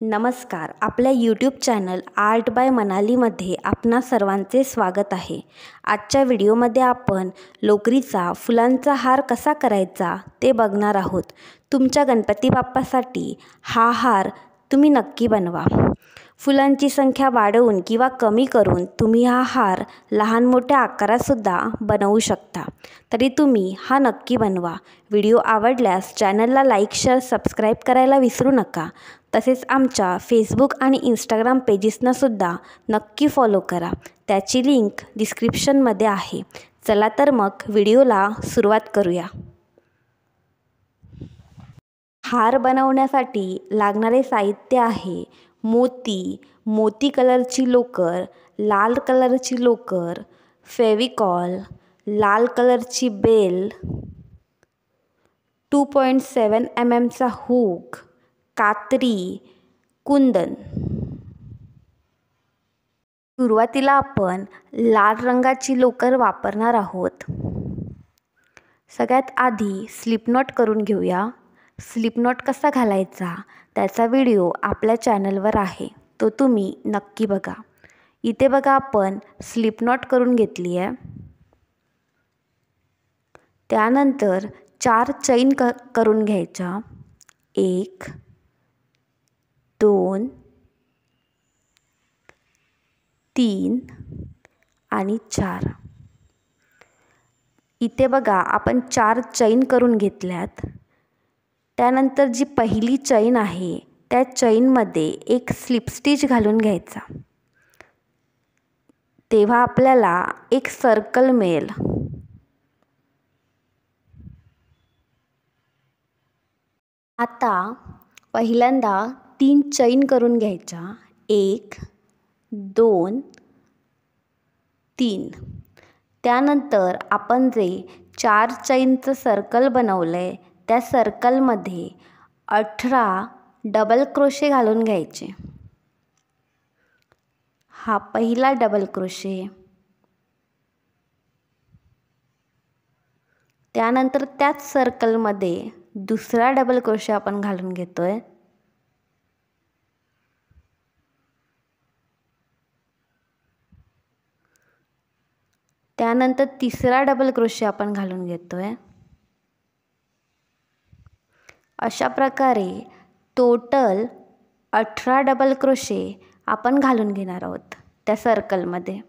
नमस्कार. आपल्या YouTube channel art bye मनालीमध्ये आपणा सर्वांचे स्वागत आहे. आजच्या व्हिडिओमध्ये आपण लोकरीचा फुलांचा हार कसा करायचा ते बघणार आहोत. तुमच्या गणपती बाप्पासाठी हा हार तुम्ही नक्की बनवा. फुलांची संख्या वाढवून किंवा कमी करून तुम्ही हा हार लहान मोठ्या आकारातसुद्धा बनवू शकता. तरी तुम्ही हा नक्की बनवा. व्हिडिओ आवडल्यास चॅनलला लाईक, शेअर, सबस्क्राईब करायला विसरू नका. तसेच आमच्या फेसबुक आणि इंस्टाग्राम पेजेसनासुद्धा नक्की फॉलो करा. त्याची लिंक डिस्क्रिप्शनमध्ये आहे. चला तर मग व्हिडिओला सुरुवात करूया. हार बनवण्यासाठी लागणारे साहित्य आहे मोती कलरची लोकर, लाल कलरची लोकर, फेविकॉल, लाल कलरची बेल, 2.7 mm हुक, कात्री, कुंदन. सुरुवातीला आपण लाल रंगाची लोकर वापरणार आहोत. सगळ्यात आधी स्लिप नॉट करून घेऊया. स्लिप नॉट कसा घालायचा त्याचा व्हिडिओ आपल्या चॅनलवर आहे, तो तुम्ही नक्की बघा. इथे बघा आपण स्लिप नॉट करून घेतली आहे. त्यानंतर 4 चैन करून घ्यायच्या. 1 2 3 आणि 4. इथे बघा आपण 4 चैन करून घेतल्यात. त्यानंतर जी पहिली चैन आहे त्या चैनमध्ये एक स्लिप स्टिच घालून घ्यायचा. तेव्हा आपल्याला एक सर्कल मिळेल. आता पहिल्यांदा 3 चैन करून घ्यायच्या. 1 2 3. त्यानंतर आपण जे 4 चैनचं सर्कल बनवलं आहे त्या सर्कलमध्ये 18 डबल क्रोशे घालून घ्यायचे. हा पहिला डबल क्रोशे. त्यानंतर त्याच सर्कलमध्ये दुसरा डबल क्रोशे आपण घालून घेतोय. त्यानंतर तिसरा डबल क्रोशे आपण घालून घेतोय. अशा प्रकारे टोटल 18 डबल क्रोशे आपण घालून घेणार आहोत त्या सर्कलमध्ये.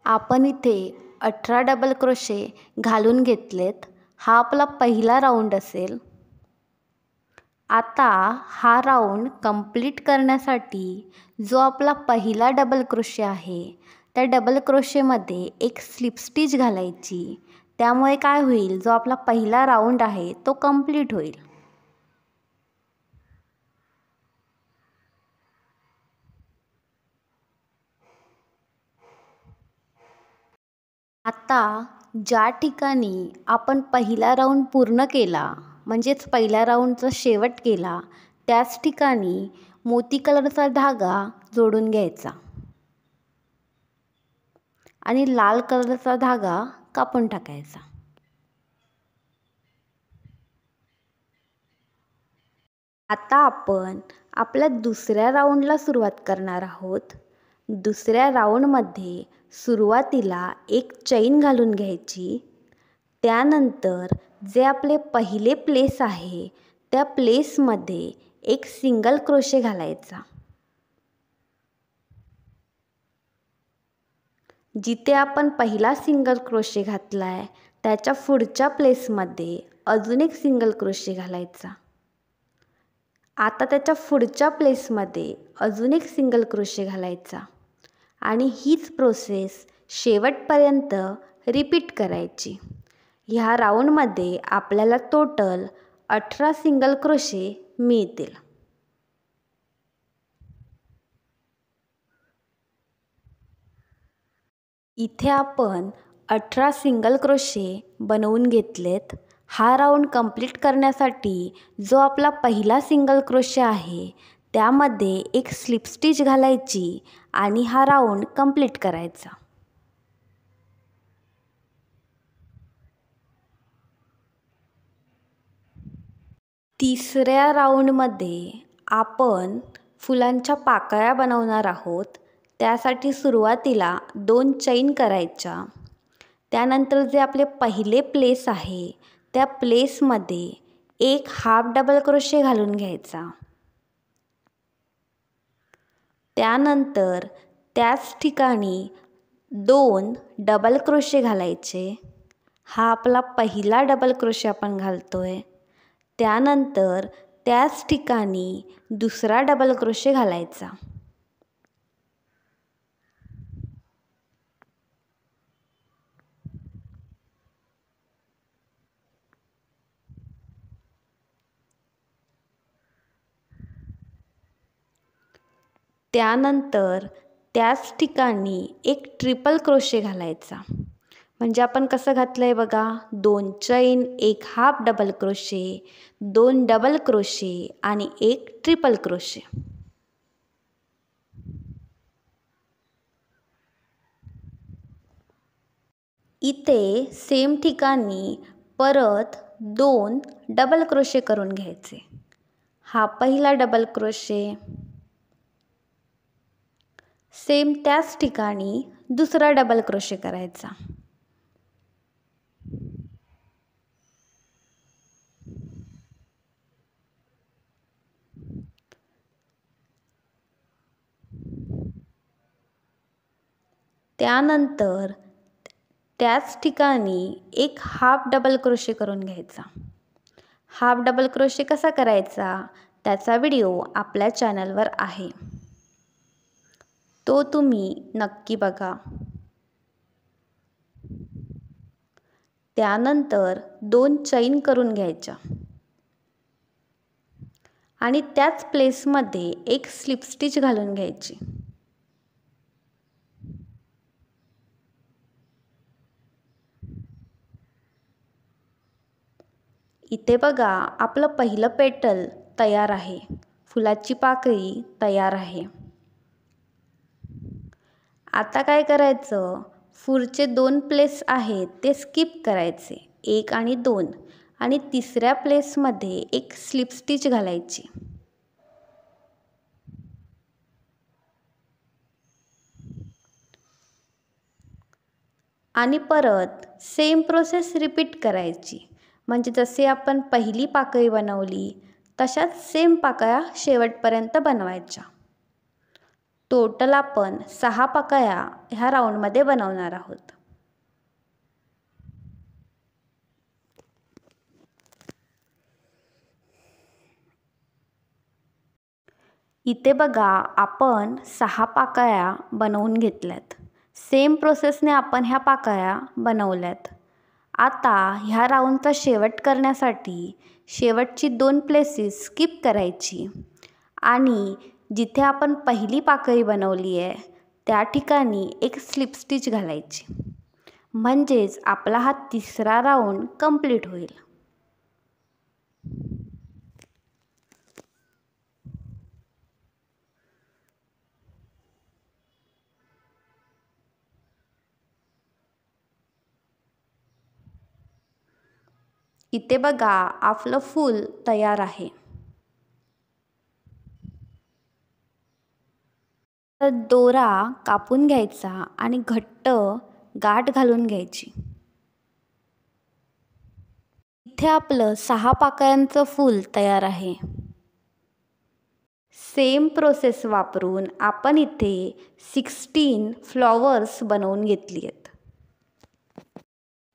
आपण इथे 18 डबल क्रोशे घालून घेतलेत. हा आपला पहिला राऊंड असेल. आता हा राऊंड कंप्लीट करण्यासाठी जो आपला पहिला डबल क्रोशे आहे त्या डबल क्रोशेमध्ये एक स्लिप स्टिच घालायची. त्यामुळे काय होईल, जो आपला पहिला राऊंड आहे तो कंप्लीट होईल. आता ज्या ठिकाणी आपण पहिला राऊंड पूर्ण केला म्हणजेच पहिल्या राऊंडचा शेवट केला त्याच ठिकाणी मोती कलरचा धागा जोडून घ्यायचा आणि लाल कलरचा धागा कापून टाकायचा. आता आपण आपल्या दुसऱ्या राऊंडला सुरुवात करणार आहोत. दुसऱ्या राऊंडमध्ये सुरुवातीला एक चैन घालून घ्यायची. त्यानंतर जे आपले पहिले प्लेस आहे त्या प्लेसमध्ये एक सिंगल क्रोशे घालायचा. जिथे आपण पहिला सिंगल क्रोशे घातलाय त्याच्या पुढच्या प्लेसमध्ये अजून एक सिंगल क्रोशे घालायचा. आता त्याच्या पुढच्या प्लेसमध्ये अजून एक सिंगल क्रोशे घालायचा आणि हीच प्रोसेस शेवटपर्यंत रिपीट करायची. ह्या राऊंडमध्ये आपल्याला टोटल 18 सिंगल क्रोशे मिळतील. इथे आपण 18 सिंगल क्रोशे बनवून घेतलेत. हा राऊंड कंप्लीट करण्यासाठी जो आपला पहिला सिंगल क्रोशे आहे त्यामध्ये एक स्लिप स्टिच घालायची आणि हा राऊंड कंप्लीट करायचा. तिसऱ्या राऊंडमध्ये आपण फुलांच्या पाकळ्या बनवणार आहोत. त्यासाठी सुरुवातीला 2 चैन करायच्या. त्यानंतर जे आपले पहिले प्लेस आहे त्या प्लेसमध्ये एक हाफ डबल क्रोशे घालून घ्यायचा. त्यानंतर त्याच ठिकाणी 2 डबल क्रोशे घालायचे. हा आपला पहिला डबल क्रोशे आपण घालतोय. त्यानंतर त्याच ठिकाणी दुसरा डबल क्रोशे घालायचा. त्यानंतर त्याच ठिकाणी एक ट्रिपल क्रोशे घालायचा. म्हणजे आपण कसं घातलं आहे बघा, 2 चैन, एक half double crochet, 2 double crochet आणि एक ट्रिपल क्रोशे. इथे सेम ठिकाणी परत 2 डबल क्रोशे करून घ्यायचे. हा पहिला डबल क्रोशे, सेम त्याच ठिकाणी दुसरा डबल क्रोशे करायचा. त्यानंतर त्याच ठिकाणी एक हाफ डबल क्रोशे करून घ्यायचा. हाफ डबल क्रोशे कसा करायचा त्याचा व्हिडिओ आपल्या चॅनलवर आहे, तो तुम्ही नक्की बघा. त्यानंतर 2 चैन करून घ्यायच्या आणि त्याच प्लेसमध्ये एक स्लिप स्टिच घालून घ्यायची. इथे बघा आपलं पहिलं पेटल तयार आहे. फुलाची पाकळी तयार आहे. आता काय करायचं, पुढचे 2 प्लेस आहेत ते स्किप करायचे, 1 आणि 2, आणि तिसऱ्या प्लेसमध्ये एक स्लिप स्टिच घालायची. आणि परत सेम प्रोसेस रिपीट करायची. म्हणजे जसे आपण पहिली पाकळी बनवली तशाच सेम पाकळ्या शेवटपर्यंत बनवायच्या. टोटल आपण 6 पाकळ्या ह्या राऊंडमध्ये बनवणार आहोत. इथे बघा आपण 6 पाकळ्या बनवून घेतल्यात. सेम प्रोसेसने आपण ह्या पाकळ्या बनवल्यात. आता ह्या राऊंडचा शेवट करण्यासाठी शेवटची 2 प्लेसेस स्किप करायची आणि जिथे आपण पहिली पाकळी बनवली आहे त्या ठिकाणी एक स्लिप स्टिच घालायची. म्हणजेच आपला हा तिसरा राऊंड कंप्लीट होईल. इथे बघा आपलं फूल तयार आहे. तर दोरा कापून घ्यायचा आणि घट्ट गाठ घालून घ्यायची. इथे आपलं 6 पाकळ्यांचं फूल तयार आहे. सेम प्रोसेस वापरून आपण इथे 16 फ्लॉवर्स बनवून घेतली आहेत.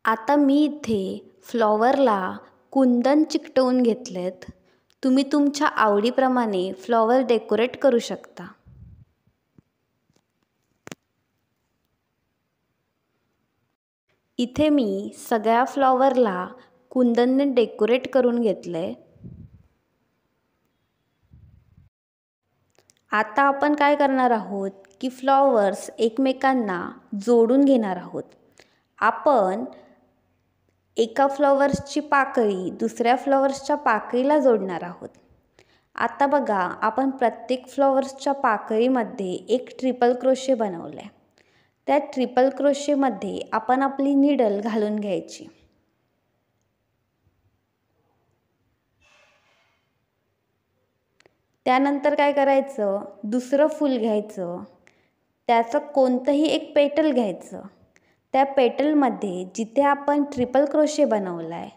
आता मी इथे फ्लॉवरला कुंदन चिकटवून घेतलेत. तुम्ही तुमच्या आवडीप्रमाणे फ्लॉवर डेकोरेट करू शकता. इथे मी सगळ्या फ्लॉवरला कुंदनने डेकोरेट करून घेतले. आता आपण काय करणार आहोत की फ्लॉवर्स एकमेकांना जोडून घेणार आहोत. आपण एका फ्लॉवर्सची पाकळी दुसऱ्या फ्लॉवर्सच्या पाकळीला जोडणार आहोत. आता बघा आपण प्रत्येक फ्लॉवर्सच्या पाकळीमध्ये एक ट्रिपल क्रोशे बनवले. त्या ट्रिपल क्रोशेमध्ये आपण आपली नीडल घालून घ्यायची. त्यानंतर काय करायचं, दुसरं फूल घ्यायचं, त्याचं कोणतंही एक पेटल घ्यायचं. त्या पेटलमध्ये जिथे आपण ट्रिपल क्रोशे बनवला आहे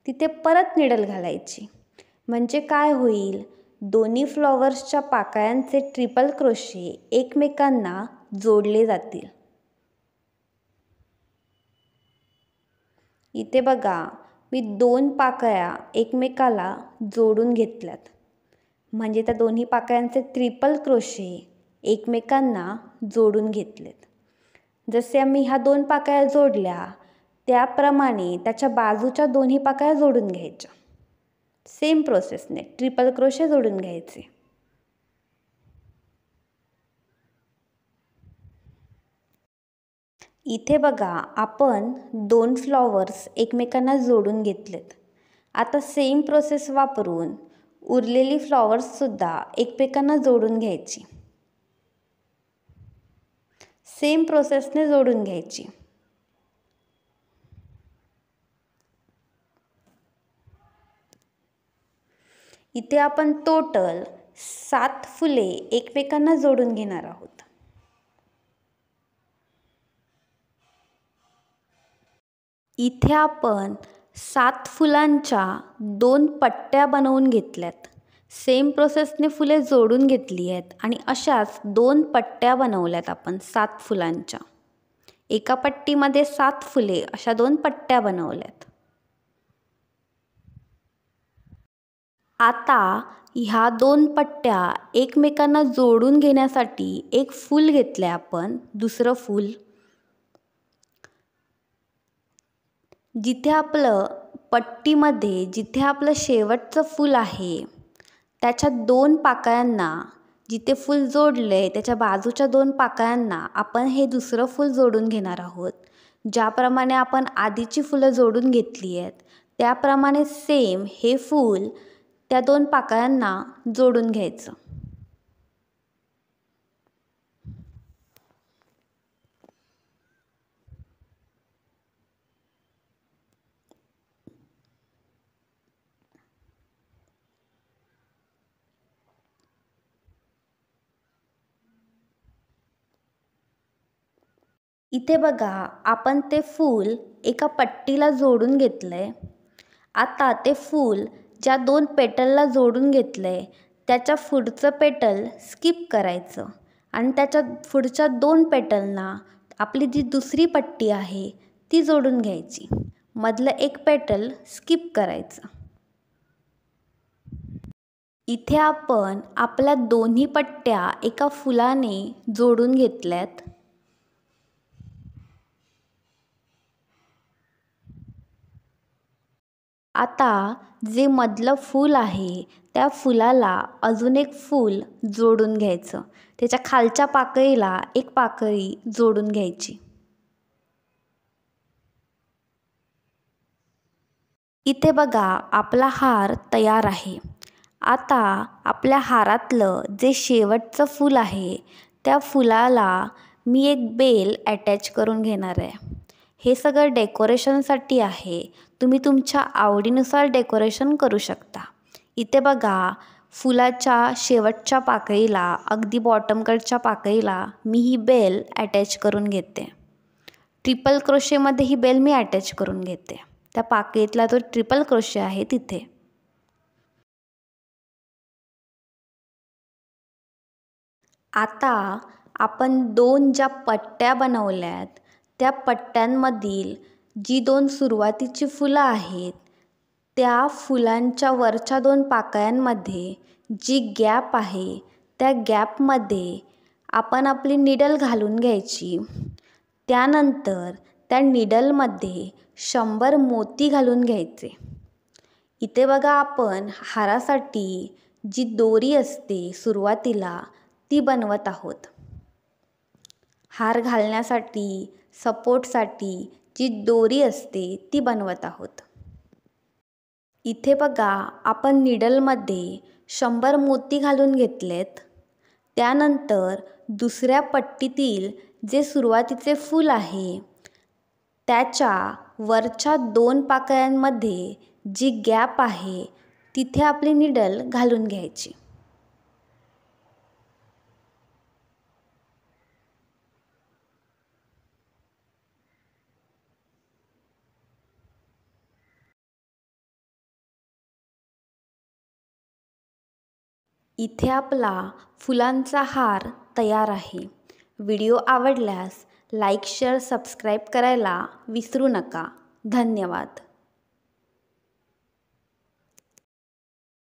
तिथे परत निडल घालायची. म्हणजे काय होईल, दोन्ही फ्लॉवर्सच्या पाकळ्यांचे ट्रिपल क्रोशे एकमेकांना जोडले जातील. इथे बघा, मी 2 पाकळ्या एकमेकाला जोडून घेतल्यात. म्हणजे त्या दोन्ही पाकळ्यांचे ट्रिपल क्रोशे एकमेकांना जोडून घेतलेत. जसे आम्ही ह्या 2 पाकळ्या जोडल्या त्याप्रमाणे त्याच्या बाजूच्या दोन्ही पाकळ्या जोडून घ्यायच्या. सेम प्रोसेसने ट्रिपल क्रोशे जोडून घ्यायचे. इथे बघा, आपण 2 फ्लॉवर्स एकमेकांना जोडून घेतलेत. आता सेम प्रोसेस वापरून उरलेली फ्लॉवर्ससुद्धा एकमेकांना जोडून घ्यायची. सेम प्रोसेसने जोडून घ्यायची. इथे आपण टोटल 7 फुले एकमेकांना जोडून घेणार आहोत. इथे आपण 7 फुलांच्या 2 पट्ट्या बनवून घेतल्यात. सेम प्रोसेसने फुले जोडून घेतली आहेत आणि अशाच 2 पट्ट्या बनवल्यात आपण 7 फुलांच्या. एका पट्टीमध्ये 7 फुले अशा 2 पट्ट्या बनवल्यात. आता ह्या 2 पट्ट्या एकमेकांना जोडून घेण्यासाठी एक फूल घेतले आपण, दुसरं फूल. जिथे आपलं पट्टीमध्ये जिथे आपलं शेवटचं फूल आहे त्याच्या 2 पाकळ्यांना, जिथे फूल जोडले त्याच्या बाजूच्या 2 पाकळ्यांना आपण हे दुसरं फूल जोडून घेणार आहोत. ज्याप्रमाणे आपण आधीची फुलं जोडून घेतली आहेत त्याप्रमाणे सेम हे फूल त्या 2 पाकळ्यांना जोडून घ्यायचं. इथे बघा, आपण ते फूल एका पट्टीला जोडून घेतलंय. आता ते फूल ज्या 2 पेटलला जोडून घेतलंय त्याच्या पुढचं पेटल स्किप करायचं आणि त्याच्या पुढच्या 2 पेटलना आपली जी दुसरी पट्टी आहे ती जोडून घ्यायची. मधलं एक पेटल स्किप करायचं. इथे आपण आपल्या दोन्ही पट्ट्या एका फुलाने जोडून घेतल्यात. आता जे मधलं फूल आहे त्या फुलाला अजून एक फूल जोडून घ्यायचं. त्याच्या खालच्या पाकळीला एक पाकळी जोडून घ्यायची. इथे बघा, आपला हार तयार आहे. आता आपल्या हारातलं जे शेवटचं फूल आहे त्या फुलाला मी एक बेल अटॅच करून घेणार आहे. हे सगळं डेकोरेशनसाठी आहे. तुम्ही तुमच्या आवडीनुसार डेकोरेशन करू शकता. इथे बघा, फुलाच्या शेवटच्या पाकळीला, अगदी बॉटमकडच्या पाकळीला मी ही बेल अटॅच करून घेते. ट्रिपल क्रोशेमध्ये ही बेल मी अटॅच करून घेते. त्या पाकळीतला जो ट्रिपल क्रोशे आहे तिथे. आता आपण 2 ज्या पट्ट्या बनवल्यात त्या पट्ट्यांमधील जी 2 सुरुवातीची फुलं आहेत त्या फुलांच्या वरच्या 2 पाकळ्यांमध्ये जी गॅप आहे त्या गॅपमध्ये आपण आपली निडल घालून घ्यायची. त्यानंतर त्या निडलमध्ये 100 मोती घालून घ्यायचे. इथे बघा, आपण हारासाठी जी दोरी असते सुरुवातीला ती बनवत आहोत. हार घालण्यासाठी, सपोर्टसाठी जी दोरी असते ती बनवत आहोत. इथे बघा, आपण निडलमध्ये 100 मोती घालून घेतलेत. त्यानंतर दुसऱ्या पट्टीतील जे सुरुवातीचे फूल आहे त्याच्या वरच्या 2 पाकळ्यांमध्ये जी गॅप आहे तिथे आपली निडल घालून घ्यायची. इथे आपला फुलांचा हार तयार आहे. व्हिडिओ आवडल्यास लाईक, शेअर, सबस्क्राईब करायला विसरू नका. धन्यवाद.